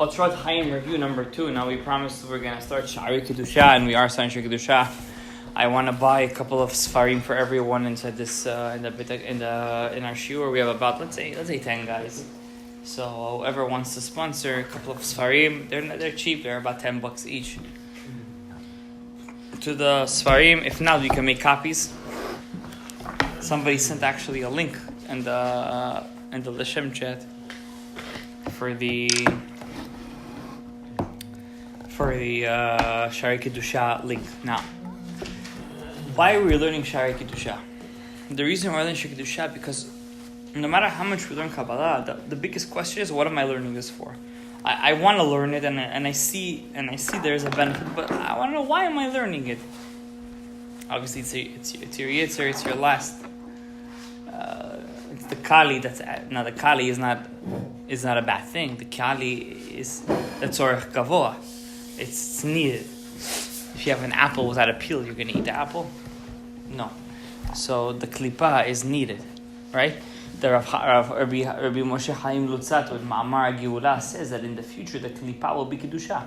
Otzrot Chaiim review number 2. Now we promised we're going to start Sharei Kedusha, and we are starting Sharei Kedusha. I want to buy a couple of Sfarim for everyone inside this in our shiur. We have about let's say 10 guys. So whoever wants to sponsor a couple of Sfarim, they're cheap. They're about $10 each. To the Sfarim, if not, we can make copies. Somebody sent actually a link in the Lashem chat for the Sharei Kedusha link. Now, why are we learning Sharei Kedusha? The reason we're learning Sharei Kedusha because no matter how much we learn Kabbalah, the biggest question is, what am I learning this for? I want to learn it, and I see there's a benefit, but I want to know, why am I learning it? Obviously, it's your Yitzer, it's your last. It's the Kali now the Kali is not a bad thing. The Kali is the Tzorech Gavoa. It's needed. If you have an apple without a peel, you're going to eat the apple? No. So the Klipa is needed, right? The Rabbi Moshe Chaim Lutzat with Ma'amar Geula says that in the future the Klipa will be Kedusha.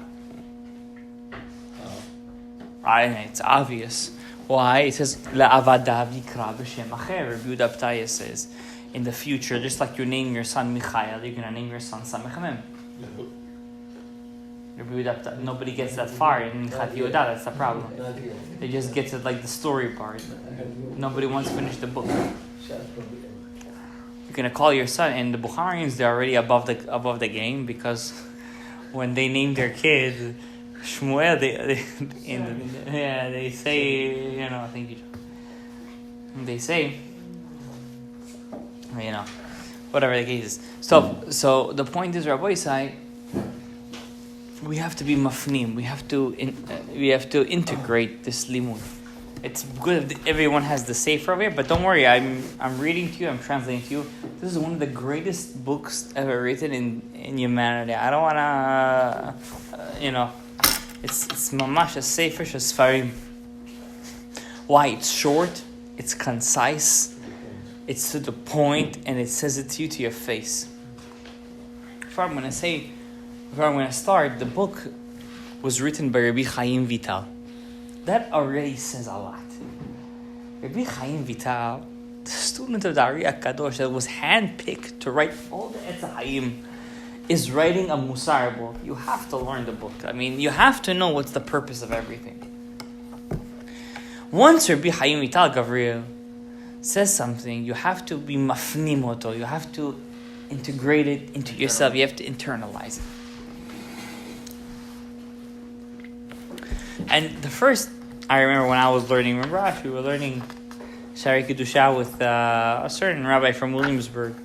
Right? It's obvious. Why? It says La'avada v'ikra b'shem acher. Rabbi Yehuda Abtaya says, in the future, just like you name your son Michael, you're going to name your son Samechamim. Nobody gets that far in Chat Yehuda. That's the problem. They just get to like the story part. Nobody wants to finish the book. You're gonna call your son, and the Bukharians, they're already above the game, because when they name their kid Shmuel, they say, I think they say, whatever the case is. So the point is, Rabbi Isai, we have to be mafnim. We have to integrate this limud. It's good if everyone has the sefer over here, but don't worry. I'm reading to you. I'm translating to you. This is one of the greatest books ever written in humanity. I don't wanna, it's mamash as sefer as Sfarim. Why? It's short. It's concise. It's to the point, and it says it to you to your face. If I'm going to start, the book was written by Rabbi Chaiim Vital. That already says a lot. Rabbi Chaiim Vital, the student of the Ari HaKadosh that was handpicked to write all the Etz Chaim, is writing a Musar book. You have to learn the book. I mean, you have to know what's the purpose of everything. Once Rabbi Chaiim Vital, Gabriel, says something, you have to be mafnim oto. You have to integrate it into yourself. You have to internalize it. And the first, I remember when I was learning, we were learning Sharei Kedusha with a certain rabbi from Williamsburg.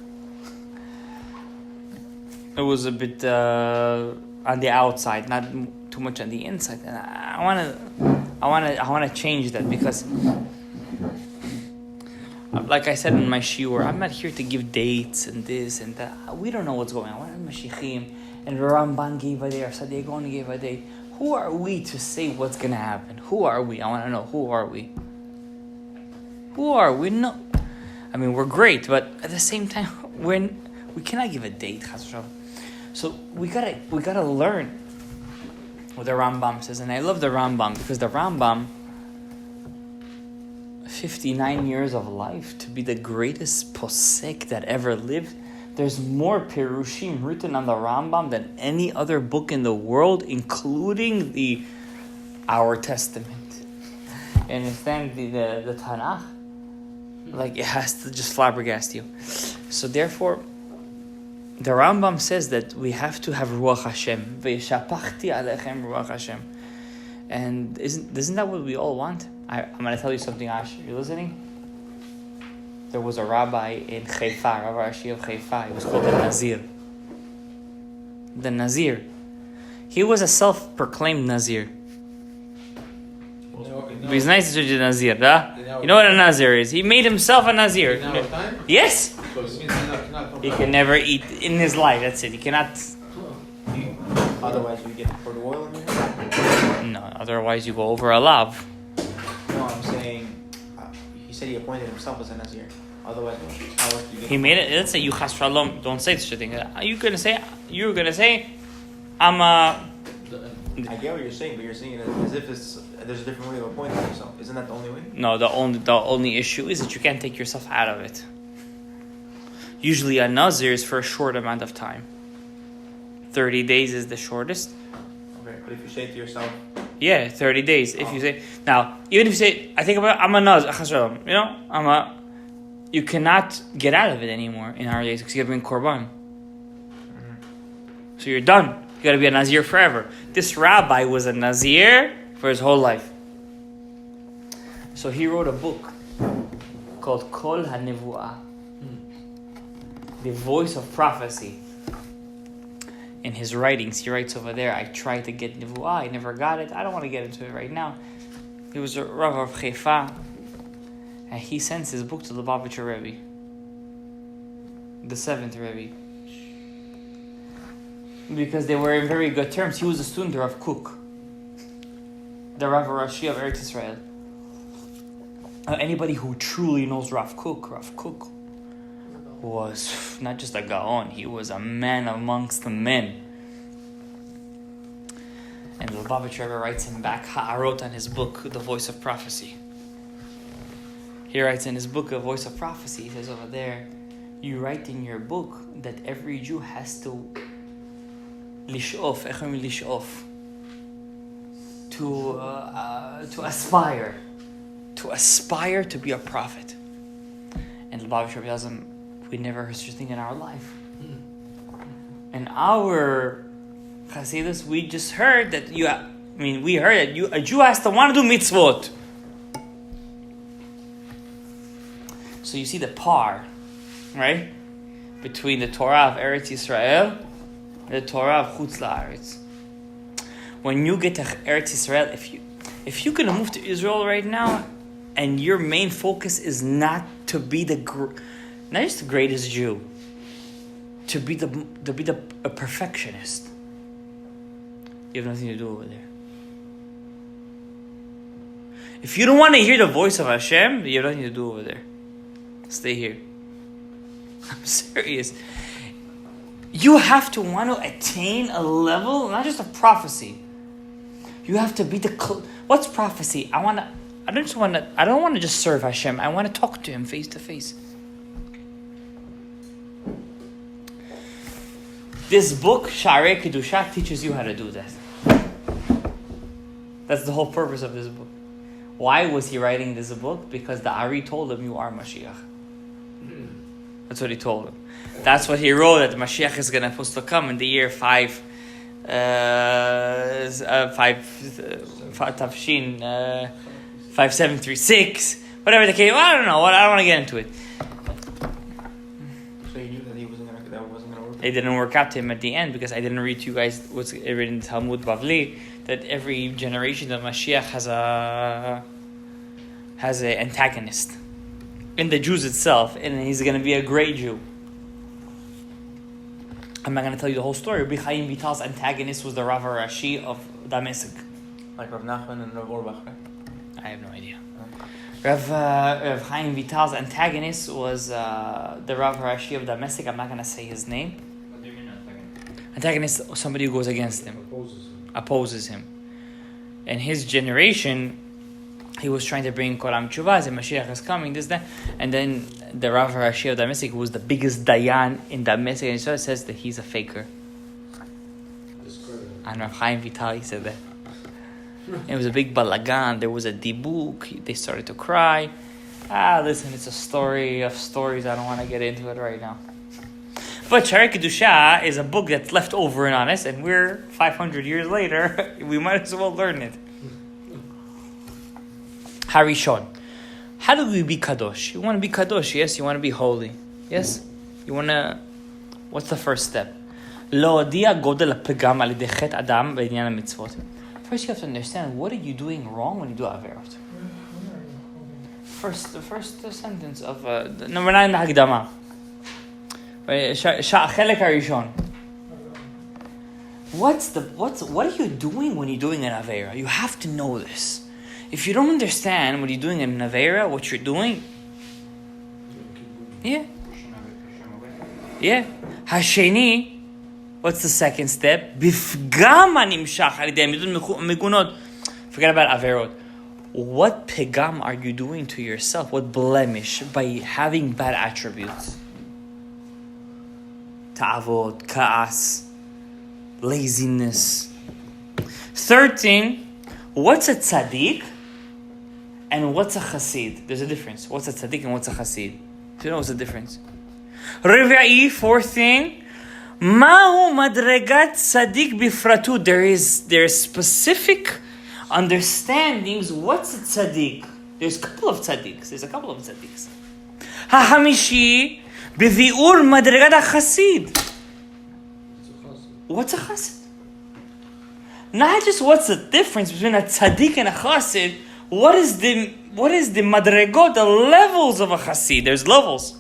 It was a bit on the outside, not too much on the inside. And I want to change that, because, like I said in my shiur, I'm not here to give dates and this and that. We don't know what's going on. What are Mashiachim? And Rambam gave a day, or Sadiqon gave a day. Who are we to say what's going to happen? Who are we? I want to know, who are we? Who are we? No. I mean, we're great, but at the same time, we cannot give a date. So we gotta learn what the Rambam says. And I love the Rambam, because the Rambam, 59 years of life, to be the greatest posek that ever lived. There's more Perushim written on the Rambam than any other book in the world, including our Testament. You understand the Tanakh? Like, it has to just flabbergast you. So therefore, the Rambam says that we have to have Ruach Hashem. Ve'shapachti alechem Ruach Hashem. And isn't that what we all want? I'm going to tell you something, Ash. Are you listening? There was a rabbi in Haifa, Rabbi Rashi of Haifa. He was called the Nazir. The Nazir. He was a self-proclaimed Nazir. But he's nice to the Nazir, huh? You know what a Nazir is? He made himself a Nazir. Yes. He can never eat in his life. That's it. He cannot. Otherwise, you get poured oil in your head? No. Otherwise, you go over a lav. No, I'm saying. He said he appointed himself as a Nazir. Otherwise, how else do you get? He made it. Let's say you R.Shalom. Don't say such a thing. You're gonna say I get what you're saying, but you're saying it as if there's a different way of appointing yourself. Isn't that the only way? No, the only issue is that you can't take yourself out of it. Usually a nazir is for a short amount of time. 30 days is the shortest. Okay, but if you say to yourself... Yeah, 30 days. If you say... Now, even if you say, I think about, I'm a nazir, R.Shalom, you know, you cannot get out of it anymore in our days because you got to bring korban. So you're done. You got to be a nazir forever. This rabbi was a nazir for his whole life. So he wrote a book called Kol HaNevuah, the voice of prophecy. In his writings, he writes over there, I tried to get Nevuah, I never got it. I don't want to get into it right now. He was a Rav of Haifa, and he sends his book to the Lubavitcher Rebbe, the 7th Rebbe. Because they were in very good terms. He was a student of Rav Kook, the Rav Rashi of Eretz Israel. Anybody who truly knows Rav Kook was not just a gaon, he was a man amongst the men. And the Lubavitcher Rebbe writes him back ha'arot on his book, The Voice of Prophecy. He writes in his book, The Voice of Prophecy, he says over there, you write in your book that every Jew has to lishof, to aspire to be a prophet. And the Lubavitcher Rebbe tells him, we never heard such a thing in our life. In our Hasidus, we just heard that we heard that a Jew has to want to do mitzvot. So you see the par, right? Between the Torah of Eretz Yisrael and the Torah of Chutz La'aretz. When you get to Eretz Yisrael, if you're going to move to Israel right now, and your main focus is not to be not just the greatest Jew, to be a perfectionist, you have nothing to do over there. If you don't want to hear the voice of Hashem, you have nothing to do over there. Stay here. I'm serious. You have to want to attain a level, not just a prophecy. You have to be what's prophecy? I don't want to just serve Hashem. I want to talk to Him face to face. This book, Sharei Kedusha, teaches you how to do that. That's the whole purpose of this book. Why was he writing this book? Because the Ari told him, you are Mashiach. That's what he told him. That's what he wrote, that Mashiach is supposed to come in the year 5736, whatever the case. I don't know. I don't want to get into it. So you knew that that wasn't going to work? It didn't work out to him at the end, because I didn't read to you guys what's written in Talmud Bavli, that every generation of Mashiach has an antagonist in the Jews itself, and he's going to be a great Jew. I'm not going to tell you the whole story. Rabbi Chaiim Vital's antagonist was the Rav Rashi of Damascus. Like Rav Nachman and Rav Orbach, right? I have no idea. Rav Chaim Vital's antagonist was the Rav Rashi of Damascus. I'm not going to say his name. What do you mean antagonist? Antagonist, somebody who goes against him. Opposes him. In his generation, he was trying to bring Kolam Tshuva, and Mashiach is coming, this, that. And then the Rav Rashi of Damascus, who was the biggest Dayan in Damascus, and so it says that he's a faker. And Rav Chaim Vital, he said that. It was a big balagan. There was a dibuk. They started to cry. Listen, it's a story of stories. I don't want to get into it right now. But Sharei Kedusha is a book that's left over in us, and we're 500 years later. We might as well learn it. Harishon. How do we be kadosh? You want to be kadosh, yes? You want to be holy, yes? You want to... What's the first step? להודיע גודל הפגם על ידי חטא אדם בעניין המצוות. First, you have to understand, what are you doing wrong when you do averot? The first sentence of number 9 בהקדמה. חלק הראשון. What are you doing when you're doing an avera? You have to know this. If you don't understand what you're doing in an avera, what you're doing, yeah. Hasheni, What's the second step? Bifgam animshach al-yedei midot megunot. Forget about averot. What pegam are you doing to yourself? What blemish by having bad attributes? Ta'avot, ka'as, laziness. Third thing, what's a tzaddik and what's a chassid? There's a difference. What's a tzaddik and what's a chassid? Do you know what's the difference? Revi'i, fourth thing, mahu madregat tzaddik bifratu. There's specific understandings. What's a tzaddik? There's a couple of tzaddiks. Hahamishi bivi'ur madregat ha-chassid. What's a chassid? Not just what's the difference between a tzaddik and a chassid. What is the madregot, the levels of a chassid? There's levels.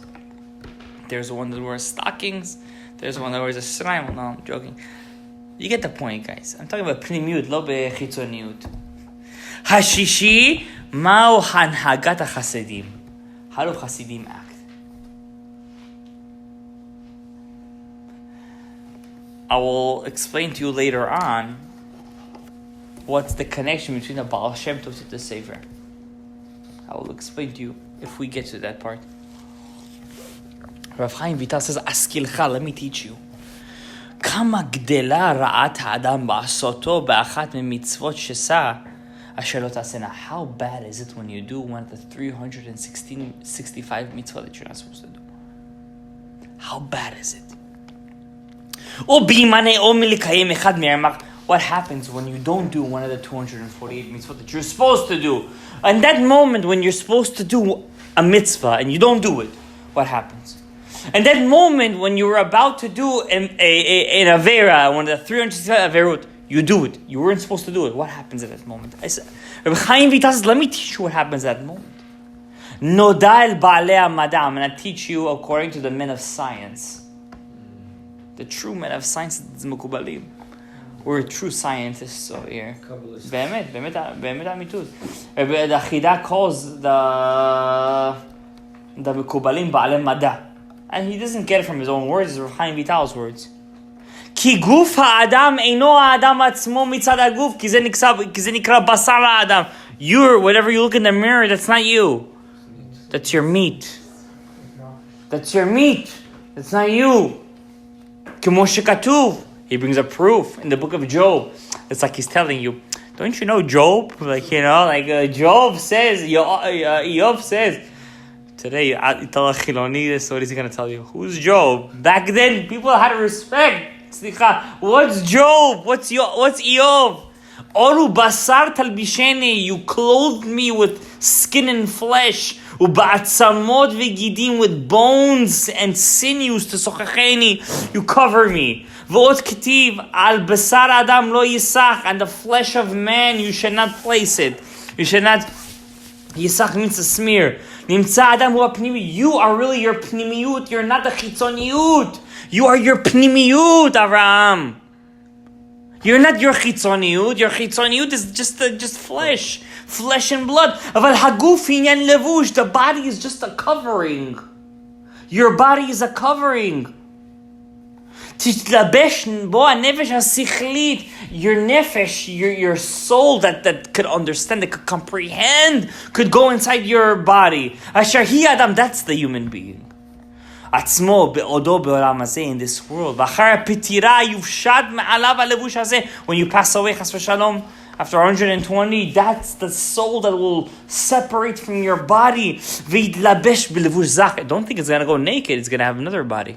There's one that wears stockings. There's one that wears a shrine. Well, no, I'm joking. You get the point, guys. I'm talking about pnimiyut, lo bechitzoniyut. Hashishi, ma'u hanhagat ha-chasidim. How do chasidim act? I will explain to you later on what's the connection between the Baal Shem Tov to the Sefer. I will explain to you if we get to that part. Rav Chaim Vital says, Askilcha, let me teach you. Kama gdela ra'at ha'adam ba'asoto ba'achat mitzvot shesa asher lo ta'asena. How bad is it when you do one of the 365 mitzvot that you're not supposed to do? How bad is it? What happens when you don't do one of the 248 mitzvot that you're supposed to do? And that moment when you're supposed to do a mitzvah and you don't do it, what happens? And that moment when you were about to do an avera, one of the 365 averot, you do it. You weren't supposed to do it. What happens at that moment? I said, Rabbi Chaim Vital says, let me teach you what happens at that moment. Noda el ba'alei hamada. I'm going to teach you according to the men of science. The true men of science is Mekubalim. We're true scientists over here. באמת אמיתות. The Chida calls the Mekubalim Ba'alei Mada. And he doesn't get it from his own words, it's Rav Chaim Vital's words. כי גוף האדם אינו האדם עצמו מצד הגוף, כי זה נקרא בשר האדם. Whatever you look in the mirror, that's not you. That's your meat. That's not you. כמו שכתוב. He brings a proof in the book of Job. It's like he's telling you, don't you know Job? Job says, Eov says. Today, you tell a Chiloni this, what is he going to tell you? Who's Job? Back then, people had respect. What's Job? What's Eov? Oru basar talbisheni, you clothed me with skin and flesh. Uba'atzamot v'gidim, with bones and sinews to sochacheni, you cover me. V'ot ketiv al basar adam lo yisach, and the flesh of man you should not place it. You should not. Yisach means a smear. Nimtza adam hu apnimi. You are really your pnimiyut. You're not the chitzoniyut. You are your pnimiyut, Avraham. You're not your chitzoniyut. Your chitzoniyut is just flesh and blood. Aval haguf inyan levush. The body is just a covering. Your body is a covering. Titlabesh bo nefesh hasichlit. Your nefesh, your soul that could understand, that could comprehend, could go inside your body. Asher hi adam. That's the human being. Atzmo be'odo be'olam hazeh, in this world. V'achar pitira yuvshad me'alav halevush hazeh. When you pass away, chas v'shalom, after 120, that's the soul that will separate from your body. V'yidlabesh b'levush zach. I don't think it's going to go naked. It's going to have another body.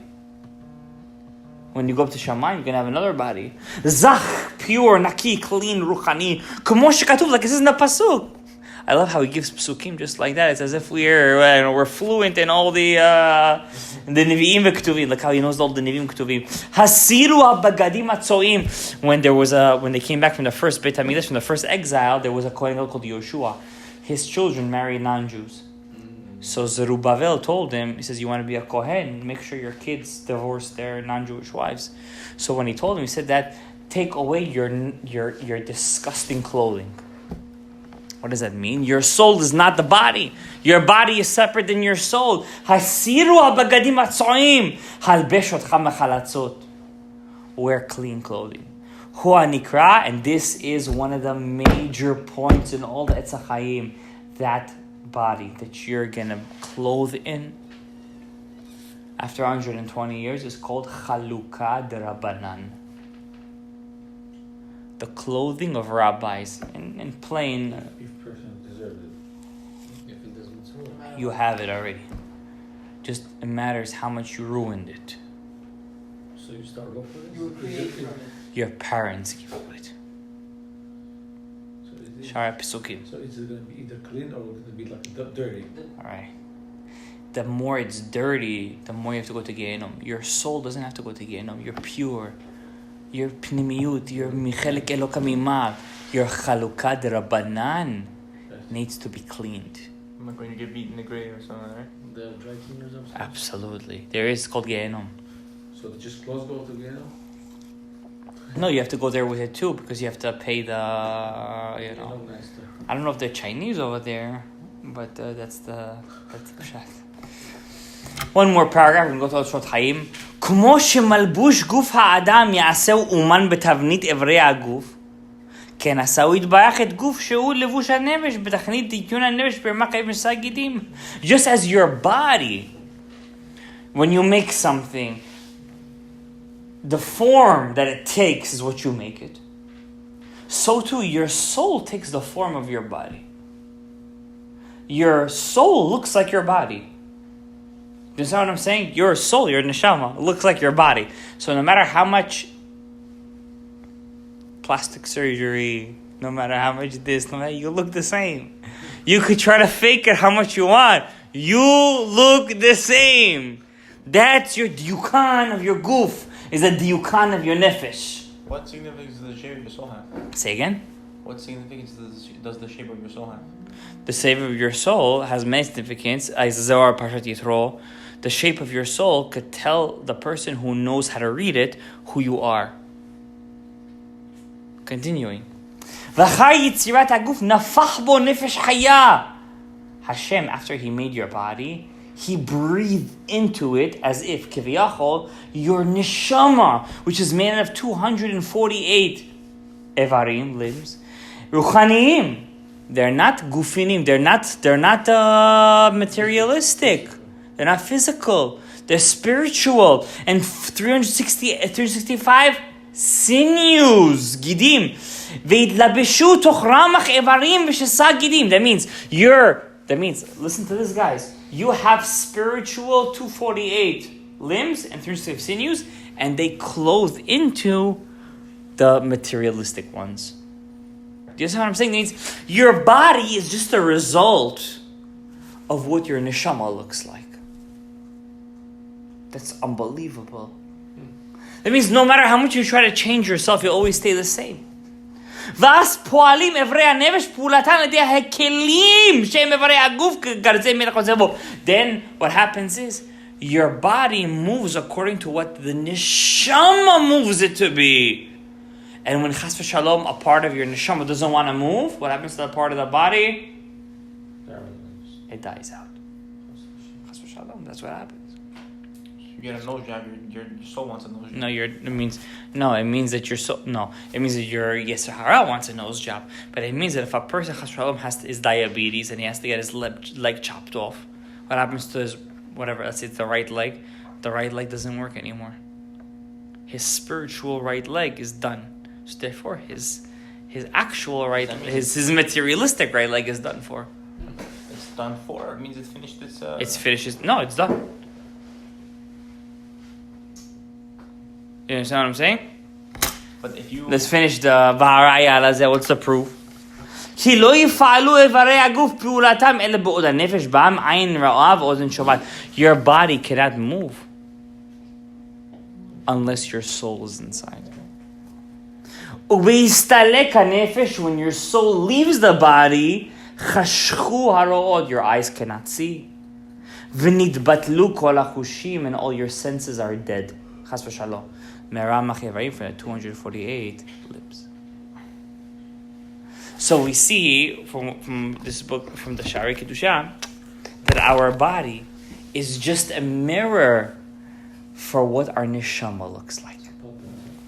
When you go up to Shamayim, you're going to have another body. Zach, pure, naki, clean, ruchani. K'mo shekatuv, like it says in the pasuk. I love how he gives psukim just like that. It's as if we're fluent in all the Nevi'im v'Ktuvim. Like how he knows all the Nevi'im Ktuvim. Hasiru ha'bagadim ha'tzoim. When they came back from the first Beit HaMikdash, from the first exile, there was a Kohen called Yoshua. His children married non-Jews. So Zerubbabel told him, he says, you want to be a Kohen? Make sure your kids divorce their non-Jewish wives. So when he told him, he said that, take away your disgusting clothing. What does that mean? Your soul is not the body. Your body is separate than your soul. Hasiru ha'bagadim ha'tzoim halbesh otcha mechalatzot. wear clean clothing. Hua nikra, and this is one of the major points in all the Chaiim, that body that you're gonna clothe in after 120 years is called Chalukah D'Rabbanan. The clothing of rabbis. In plain, If person deserves it. If it doesn't, so you have it already. Just it matters how much you ruined it. So you start off with You it. create from it. Your parents give you it. So it is- Shara Pesukim. So it's going to be either clean or going to be like dirty. Alright. The more it's dirty, the more you have to go to Gehenom. Your soul doesn't have to go to Gehenom. You're pure. You're pnimiyut. You're michelek eloka mimal. Your chalukah d'Rabbanan needs to be cleaned. Like when you get beat in the grave or something, right? The dry cleaners upstairs. Absolutely. There is called Gehenom. So just clothes go together. No, you have to go there with it too because you have to pay the, Master. I don't know if they're Chinese over there, but that's the pshat. One more paragraph, we can go to Otzrot Chaiim. כמו שמלבוש גוף האדם יעשהו אומן בתבנית אברי הגוף, כן עשהו יתברך את גוף שהוא לבוש הנפש בתכנית תיקון הנפש ברמ"ח אבן גידים. Just as your body, when you make something, the form that it takes is what you make it. So too, your soul takes the form of your body. Your soul looks like your body. You understand what I'm saying? Your soul, your neshama, looks like your body. So no matter how much plastic surgery, no matter how much this, no matter, you look the same. You could try to fake it how much you want. You look the same. That's your diukan of your goof, is a diukan of your nefesh. What significance does the shape of your soul have? Say again? What significance does the shape of your soul have? The shape of your soul has many significance. As Zohar Parshat Yitro, the shape of your soul could tell the person who knows how to read it who you are. Continuing. Hashem, after He made your body, He breathed into it as if, kiviyachol, your neshama, which is made out of 248 evarim, limbs, ruchaniim. They're not gufinim. They're not materialistic. They're not physical. They're spiritual. And 365 sinews, gidim. Ve'idlabeshu toch ramach evarim v'shesa gidim. That means, listen to this, guys. You have spiritual 248 limbs and 365 sinews, and they clothe into the materialistic ones. Do you understand what I'm saying? It means your body is just a result of what your neshama looks like. That's unbelievable. That means no matter how much you try to change yourself, you'll always stay the same. ואז פועלים אברי הנפש פעולתן על ידי הכלים שהם אברי הגוף כגרזי מלך עוזר בו. Then what happens is your body moves according to what the neshama moves it to be. And when chas v'shalom, a part of your neshama doesn't want to move, what happens to that part of the body? It dies out. Chas v'shalom, that's what happens. You get a nose job, your soul wants a nose job. It means that your soul, it means that your Yetzer Hara wants a nose job. But it means that if a person chas v'shalom is diabetes and he has to get his leg chopped off, what happens to his, whatever, let's say it's the right leg doesn't work anymore. His spiritual right leg is done. So therefore, his actual right, his materialistic right leg is done for. It's done for. It means it's finished. It's finished. No, it's done. You understand what I'm saying? But if you Let's finish the Vaharaya Lazeh. What's the proof? כי לא יפעלו איברי הגוף פעולתם אלא בעוד הנפש בם עין רעה ואוזן שומעת. Your body cannot move unless your soul is inside. ובהסתלק הנפש, when your soul leaves the body, חשכו הרעות, your eyes cannot see. ונתבטלו כל החושים, and all your senses are dead. חס ושלום. מרמ"ח איברים for 248 lips. So we see from this book, from the Sharei Kedusha, that our body is just a mirror for what our neshama looks like.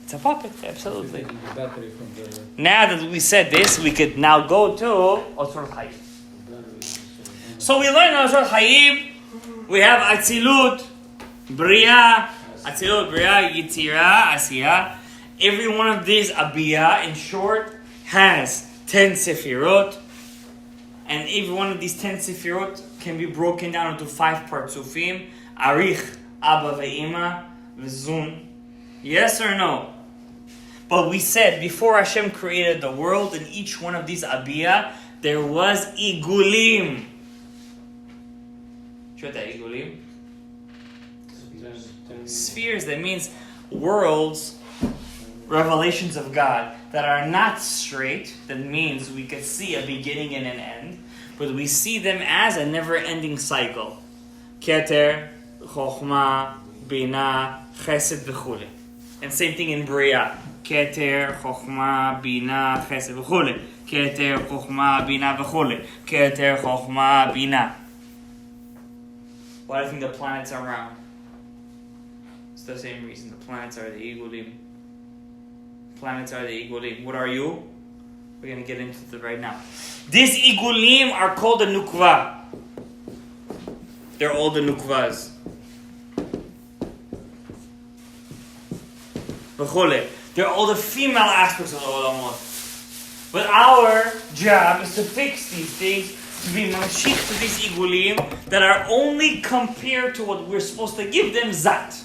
It's a puppet, absolutely. The battery from the Now that we said this, we could now go to Otzrot Chaiim. battery. So we learn in Otzrot Chaiim, we have Atzilut, Bria, Yitzira, Asiya. Every one of these Abiyah, in short, has 10 Sefirot. And every one of these 10 Sefirot can be broken down into 5 partsufim. Arich, Abba ve'ima, v'zun. Yes or no? But we said, before Hashem created the world, in each one of these Abiyah, there was Igulim. What that Igulim? Spheres, that means worlds, revelations of God that are not straight. That means we could see a beginning and an end, but we see them as a never-ending cycle. Keter, Chokhmah, Bina, Chesed, v'chule. And same thing in Bria. Keter, Chokhmah, Bina, Chesed, v'chule. Keter, Chokhmah, Bina, v'chule. Keter, Chokhmah, Bina. Why do you think the planets are round? It's the same reason. The planets are the Igulim. Planets are the Igulim. What are you? We're going to get into it right now. These Igulim are called the Nukva. They're all the Nukvas. They're all the female aspects of the Olamot. But our job is to fix these things, to be mamshich to these Igulim that are only compared to what we're supposed to give them, Zat.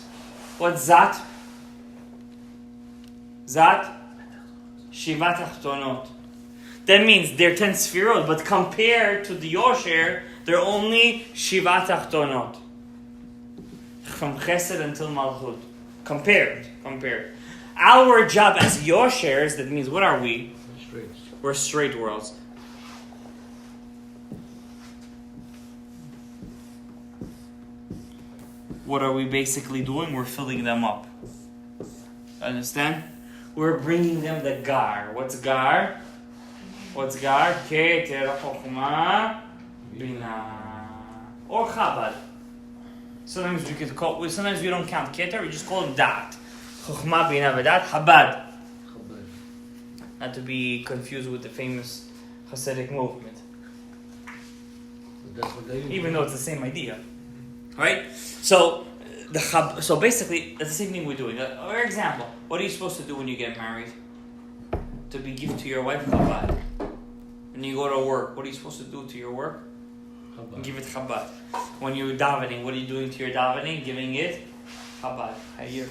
What's Zat? Zat? Shivat Achtonot. That means they're 10 Sefirot, but compared to the Yosher, they're only Shivat Achtonot. From Chesed until Malchut. Compared. Our job as Yoshers, that means what are we? Straight. We're straight worlds. What are we basically doing? We're filling them up. Understand? We're bringing them the Gar. What's Gar? Keter, Chokhmah, Bina. Or Chabad. Sometimes we don't count Keter, we just call them Dat. Chokhmah, Bina, Vedat, Chabad. Not to be confused with the famous Hasidic movement. That's what they Even though it's the same idea. Right? So basically, that's the same thing we're doing. For example, what are you supposed to do when you get married? To be given to your wife Chabad. When you go to work, what are you supposed to do to your work? Chabad. Give it Chabad. When you're davening, what are you doing to your davening? Giving it Chabad. How you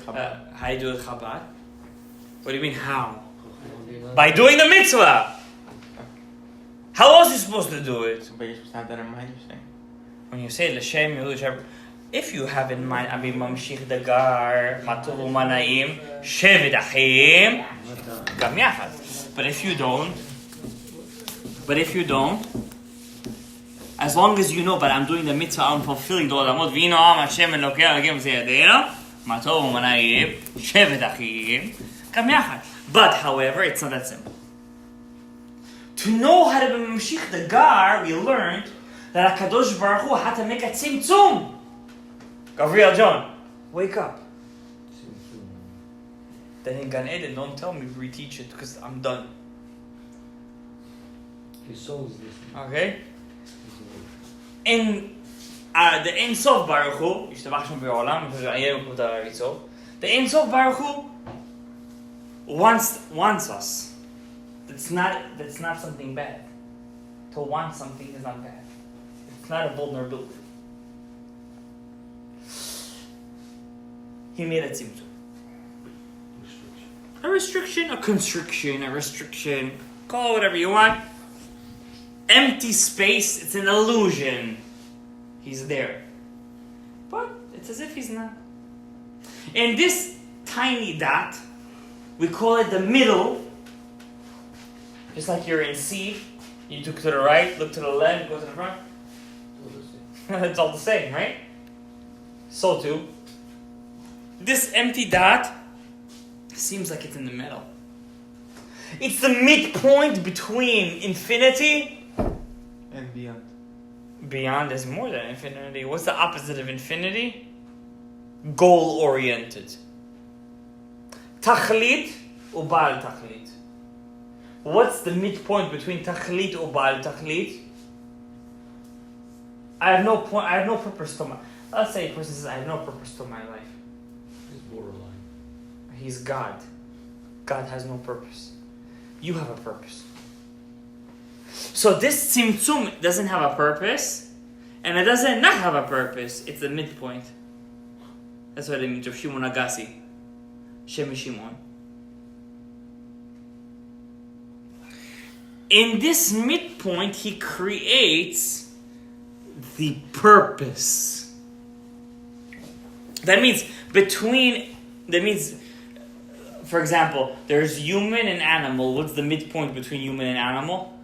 do it Chabad? What do you mean how? By doing the mitzvah. How else are you supposed to do it? But you're supposed to have that in mind, you're saying? When you say L'Shem Yehuda, if you have in mind, Abi Mamshich Dagar, Matov Umanaim, Shevet Achim, Gam Yachad. But if you don't, as long as you know, but I'm doing the mitzvah, I'm fulfilling the Olamot, V'ino Am Hashem Elokei Alagim Zeyadera, Matov Umanaim, Shevet Achim, Gam Yachad. But, however, it's not that simple. To know how to be Mamshich Dagar, we learned that HaKadosh Baruch Hu had to make a tzimtzum. Gabriel John, wake up. Then in Gan Eden, don't tell me reteach it because I'm done. His soul is this. Okay? In the Ein Sof Baruch Hu, Yishtabach Shem B'Olam, the Ein Sof Baruch Hu wants us. That's not something bad. To want something is not bad. It's not a vulnerability. He made a tzimtzum. A restriction, a constriction, a restriction. Call it whatever you want. Empty space, it's an illusion. He's there. But it's as if he's not. In this tiny dot, we call it the middle. Just like you're in C, you look to the right, look to the left, go to the front. It's all the same, right? So too, this empty dot seems like it's in the middle. It's the midpoint between infinity And beyond. Beyond is more than infinity. What's the opposite of infinity? Goal-oriented. Tachlit ubal tachlit. What's the midpoint between tachlit ubal tachlit? I have no purpose to my. Let's say a person says, I have no purpose to my life. It's borderline. He's God. God has no purpose. You have a purpose. So this tzimtzum doesn't have a purpose, and it doesn't not have a purpose. It's the midpoint. That's what it means. Of Shimon Agassi. Shem Shimon. In this midpoint, he creates the purpose. That means, for example, there's human and animal. What's the midpoint between human and animal?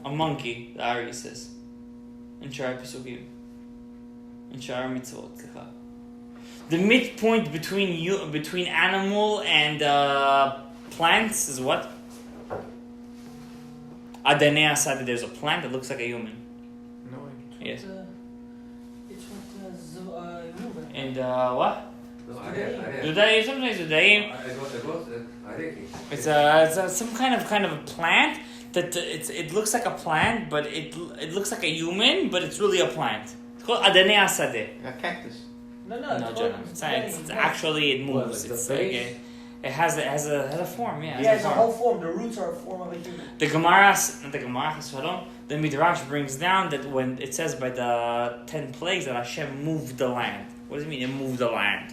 A monkey, the Ari says. In Sharei Pesukim. In Sharei Mitzvot. The midpoint between animal and plants is what? Adanei Asad, there's a plant that looks like a human. No way. Yes. It's what And what? I Judaism, sometimes Judaism. It's some kind of a plant that it looks like a plant, but it looks like a human, but it's really a plant. It's called Adanei Asadeh. A cactus. No, No, Jonah. It's actually it moves. What, It's like the like face? it has a form. Yeah. Yeah, it's a whole form. The roots are a form of a human. The Gemara, not the Gemara, Shalom, the Midrash brings down that when it says by the 10 plagues that Hashem moved the land. What does it mean? It moved the land.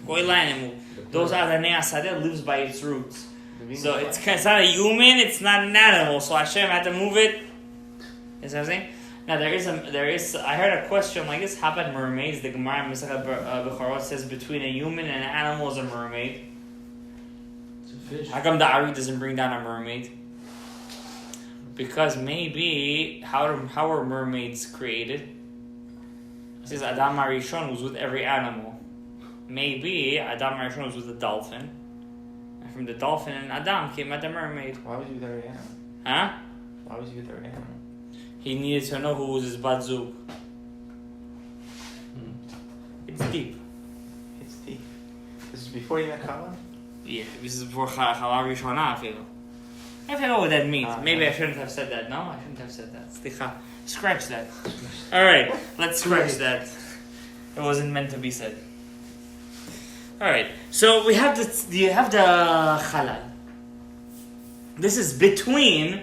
Koi land it moved. Those Adanei Asadeh lives by its roots. So it's not a human, it's not an animal. So Hashem had to move it. You know what I'm saying? Now there is. I heard a question like this: how about mermaids? The Gemara in Masechet Bechorot says between a human and an animal is a mermaid. It's a fish. How come the Ari doesn't bring down a mermaid? Because maybe how were mermaids created? It says Adam HaRishon was with every animal. Maybe Adam HaRishon was with a dolphin. And from the dolphin and Adam came out the mermaid. Why was he with every animal? Huh? Why was he with every animal? He needed to know who was his bat zug. It's deep. It's deep. This is before he met Chava? Yeah, this is before Chala Rishona, I feel. I have to know what that means. Maybe I shouldn't have said that. No, I shouldn't have said that. Slicha. Scratch that. Alright, let's scratch that. It wasn't meant to be said. Alright, so you have the Chalal. This is between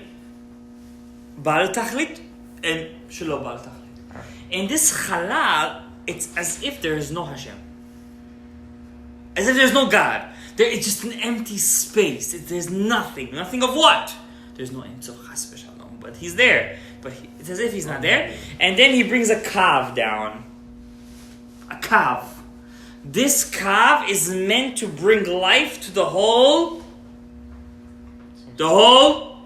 Baal Tachlit and Shelo Baal Tachlit. In this Chalal, it's as if there is no Hashem. As if there's no God. It's just an empty space. There's nothing. Nothing of what? There's no Ein Sof Chas v'Shalom. But he's there. But it's as if he's not there. And then he brings a kav down. A kav. This kav is meant to bring life to the whole halal. The whole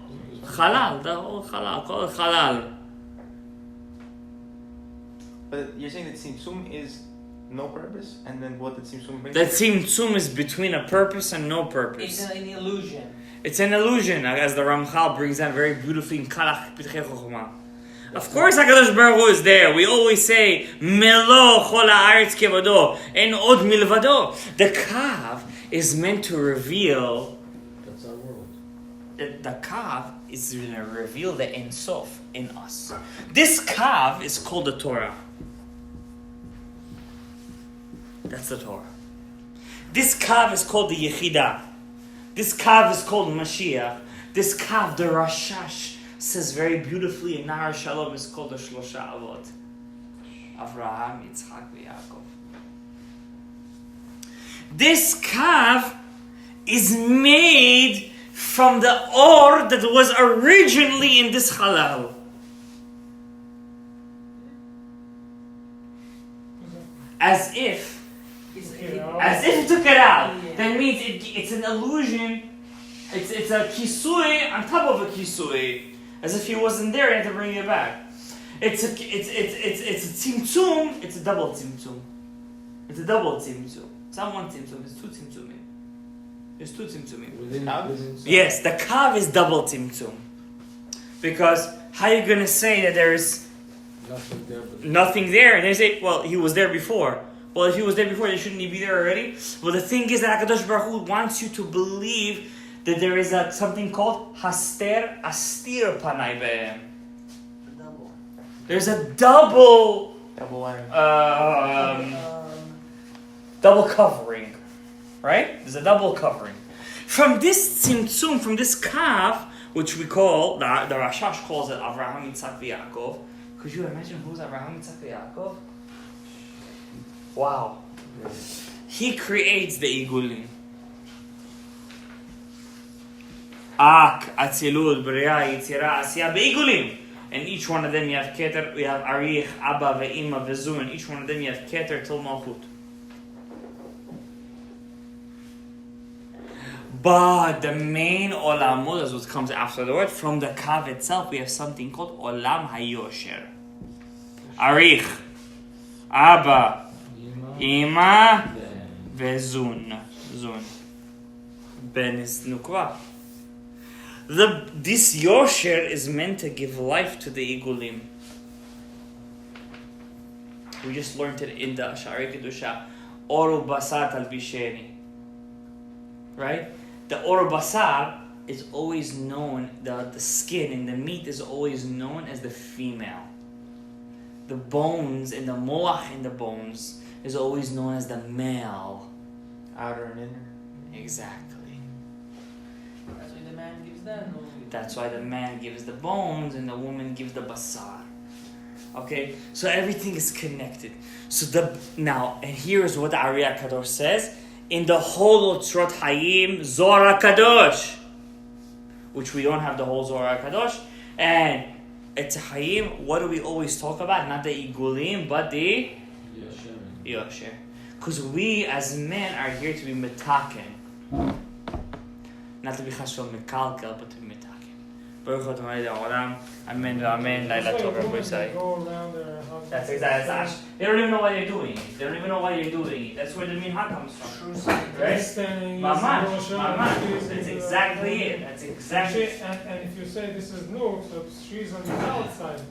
halal. Call it halal. But you're saying that Tzimtzum is no purpose? And then what the Tzimtzum brings? That tzimtzum is between a purpose and no It's purpose. an illusion. It's an illusion, as the Ramchal brings down very beautifully in Kalach Pitchei Chochmah. Of course, HaKadosh Baruch Hu is there. We always say, Melo chol haaretz kevado, en od milvado. The Kav is meant to reveal. That's our world. The Kav is going to reveal the Ein Sof in us. This Kav is called the Torah. That's the Torah. This Kav is called the Yechidah. This Kav is called Mashiach. This Kav, the Rashash, says very beautifully in R.Shalom, is called the Shlosha Avot. Avraham, Yitzchak, and Yaakov. This Kav is made from the or that was originally in this Halal. As if he took it out. Yeah. That means it's an illusion. It's a kisui on top of a kisui. As if he wasn't there, he had to bring it back. It's a tzimtzum. It's a double tzimtzum. It's a double tzimtzum. It's not one tzimtzum. It's two tzimtzumim. There's two tzimtzumim. Within Yes, the kav is double tzimtzum. Because how are you going to say that there is nothing there but nothing there? And they say, well, he was there before. Well, if he was there before, they shouldn't he be there already? Well, the thing is that HaKadosh Baruch Hu wants you to believe that there is something called Haster Astir Panai Be'em. Double. There's a double covering, right? There's a double covering. From this tzimtzum, from this kaf, which we call, the Rashash calls it Avraham, Yitzhak, Yaakov. Could you imagine who's Avraham, Yitzhak, Yaakov? Wow. He creates the Igulim. Ak, Atzilut, Bria, Yitzira, Asiya, Be'igulim. And each one of them you have Keter, we have Arich, Abba, Ve'ima, Ve'zun, and each one of them you have Keter till Malchut. But the main Olamot is what comes after the word. From the Kav itself, we have something called Olam HaYosher. Arich, Abba, Ima, Ve'zun. Zun. Ben is Nukva. This Yosher is meant to give life to the Igulim. We just learned it in the Sharei Kedusha. Oru Basar Talbisheni. Right? The Oru Basar is always known, the skin and the meat is always known as the female. The bones and the moach in the bones is always known as the male. Outer and inner. Exactly. That's why the man gives that. No? That's why the man gives the bones and the woman gives the basar. Okay, so everything is connected. So and here's what the Ari HaKadosh says in the whole Otzrot Chaiim Zohar HaKadosh, which we don't have the whole Zohar HaKadosh, and it's Chaiim. What do we always talk about? Not the Igulim, but the Yosher. Because we as men are here to be metaken. Not to be chashul mekalkel, but to be metaken. Baruch Adonai Le'olam. Amen v'amen. Laila tov, Rabbi Yisai. That's exactly. That's they don't even know why they're doing it. They don't even know why you're doing it. That's where the minhag comes from. Right? Mamash. That's exactly it. That's exactly. And if you say this is no, so she's on the outside.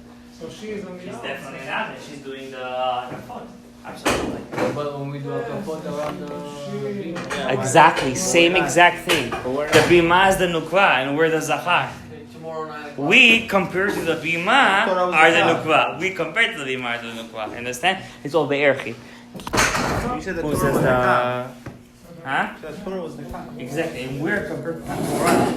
So she is on the outside. She's definitely not. She's doing the foot. Absolutely. But when we do a kapot around the Exactly. Same exact thing. The bima is the nukva, and we're the zachar. Tomorrow night. We compared to the bima are the nukva. We compared to the bima are the nukva. Understand? It's all be'erchi. You said the Who Torah says was the huh? The Torah was the Torah. Exactly. And we're compared to the Torah.